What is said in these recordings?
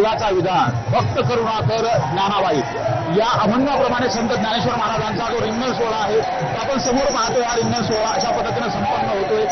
देवाचा विधान भक्त करुणाकर ज्ञानाबाई या अभंगाप्रमाणे संत ज्ञानेश्वर महाराजांचा जो रिंगण सोहळा आहे तो आपण समोर पाहतोय। हा रिंगण सोहळा अशा पद्धतीने संपन्न होतोय।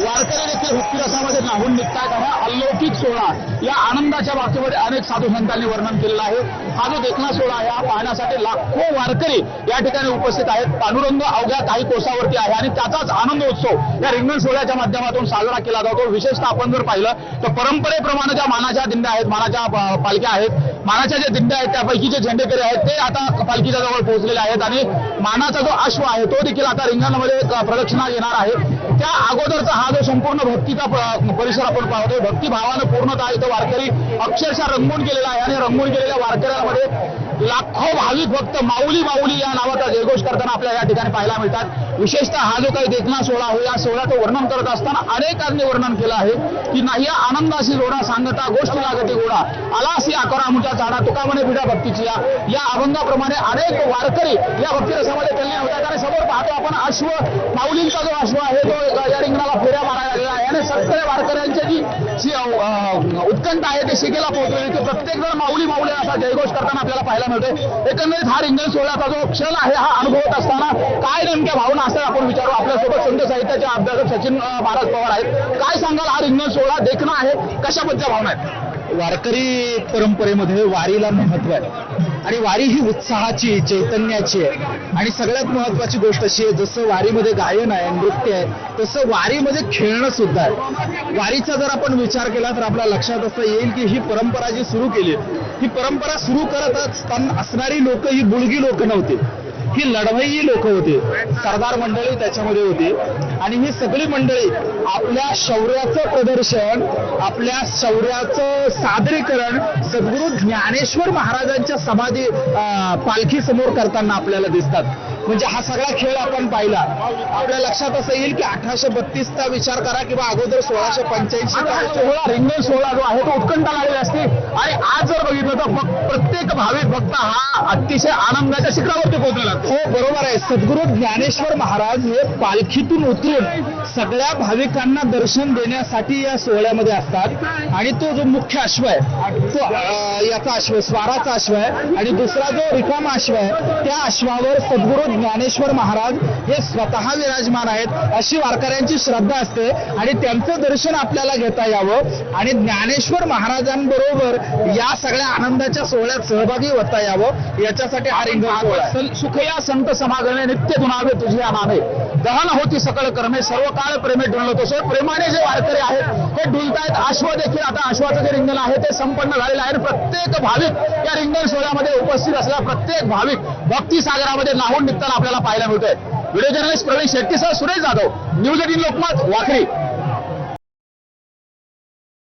वारकरी देखील भक्तिरसामध्ये न्हाऊन निघतायत। हा अलौकिक सोहळा या आनंदाच्या बाबतीमध्ये अनेक साधू संतांनी वर्णन केलेलं आहे। हा जो देखणा सोहळा आहे हा पाहण्यासाठी लाखो वारकरी या ठिकाणी उपस्थित आहेत। पांडुरंग अवघ्या काही कोसावरती आहे आणि त्याचाच आनंदोत्सव या रिंगण सोहळ्याच्या माध्यमातून साजरा केला जातो। विशेषतः आपण जर पाहिलं तर परंपरेप्रमाणे ज्या मानाच्या दिंड्या आहेत, मानाच्या पालख्या आहेत, मानाच्या ज्या दिंड्या आहेत त्यापैकी जे झेंडेकरी आहेत ते आता पालखीच्या जवळ पोहोचलेले आहेत आणि मानाचा जो अश्व आहे तो देखील आता रिंगणामध्ये प्रदक्षिणा घेणार आहे। त्या अगोदरचा हा जो संपूर्ण भक्तीचा परिसर आपण पाहतोय, भक्तिभावानं पूर्णतः इथं वारकरी अक्षरशः रंगून गेलेला आहे आणि रंगून गेलेल्या वारकऱ्यांमध्ये लाखो भाविक भक्त माऊली माऊली या नावाचा जयघोष करताना आपल्याला या ठिकाणी पाहायला मिळतात। विशेषतः हा जो काही देखणा सोहळा आहे या सोहळ्याचं वर्णन करत असताना अनेकांनी वर्णन केलं आहे की नाही आनंदाशी जोडा सांगता गोष्टी लागते गोडा आलासी आकरा मुच्या झाडा तुका म्हणे भिडा भक्तीची या अभंगाप्रमाणे अनेक वारकरी या भक्तिरसामध्ये तल्लीन होतात। आणि समोर पाहतो आपण अश्व माऊलींचा जो अश्व आहे तो या रिंगणाला फेऱ्या मारायला लागलेला आहे आणि सगळ्या वारकऱ्यांची जी उत्कंठ आहे ते शिगेला पोहोचलेली की प्रत्येक जण माऊली माऊली असा जयघोष करताना आपल्याला पाहायला मिळतोय। एकंदरीत हा रिंगण सोहळ्याचा जो क्षण आहे हा अनुभवत असताना काय नेमक्या भावना असतात आपण विचारू। आपल्यासोबत संत साहित्याचे अभ्यासक सचिन महाराज पवार आहेत। काय सांगाल, हा रिंगण सोहळा देखणं आहे कशाबद्दल भावना आहेत? वारकरी परंपरेमध्ये वारीला महत्व आहे आणि वारी ही उत्साहाची चैतन्याची आहे आणि सगळ्यात महत्वाची गोष्ट अशी आहे जसं वारीमध्ये गायन आहे, नृत्य आहे, तसं वारीमध्ये खेळणं सुद्धा आहे। वारीचा जर आपण विचार केला तर आपल्या लक्षात असं येईल की ही परंपरा जी सुरू केली, ही परंपरा सुरू करत असताना असणारी लोक ही बुळगी लोक नव्हती, ही लढवई लोक होते, सरदार मंडळी त्याच्यामध्ये होती आणि ही सगळी मंडळी आपल्या शौर्याचं प्रदर्शन, आपल्या शौर्याचं सादरीकरण सद्गुरू ज्ञानेश्वर महाराजांच्या समाधी पालखी समोर करताना आपल्याला दिसतात। म्हणजे हा सगळा खेळ आपण पाहिला, आपल्या लक्षात असं येईल की 1832चा विचार करा किंवा अगोदर 1685 रिंगण सोहळा जो आहे तो उत्कंठा लागलेला असते आणि आज जर बघितलं तर प्रत्येक भाविक भक्त हा अतिशय आनंदाच्या शिखरावरती पोहोचलेला। हो बरोबर आहे। सद्गुरू ज्ञानेश्वर महाराज हे पालखीतून उतरून सगळ्या भाविकांना दर्शन देण्यासाठी या सोहळ्यामध्ये असतात आणि तो जो मुख्य अश्व आहे तो याचा अश्व स्वाराचा अश्व आहे आणि दुसरा जो रिकामा अश्व आहे त्या अश्वावर सद्गुरू ज्ञानेश्वर महाराज हे स्वतः विराजमान आहेत अशी वारकऱ्यांची श्रद्धा असते आणि त्यांचं दर्शन आपल्याला घेता यावं आणि ज्ञानेश्वर महाराजांबरोबर या सगळ्या आनंदाच्या सोहळ्यात सहभागी होता यावं याच्यासाठी हा रिंगण सोहळा। सुखया संत समागमे नित्य गुणावे तुझ्या नामे दहन होती सकळ कर्मे सर्व काळ प्रेमे डुललो तसं प्रेमाने जे वारकरी आहेत ते डुलतायत। अश्व देखील आता अश्वाचं जे रिंगण आहे ते संपन्न झालेलं आहे आणि प्रत्येक भाविक या रिंगण सोहळ्यामध्ये उपस्थित असलेला प्रत्येक भाविक भक्ती सागरामध्ये न्हाऊन निघताना आपल्याला पाहायला मिळतोय। व्हिडिओ जर्नलिस्ट प्रवीण शेट्टीसह सुरेश जाधव, न्यूज 18 लोकमत, वाखरी।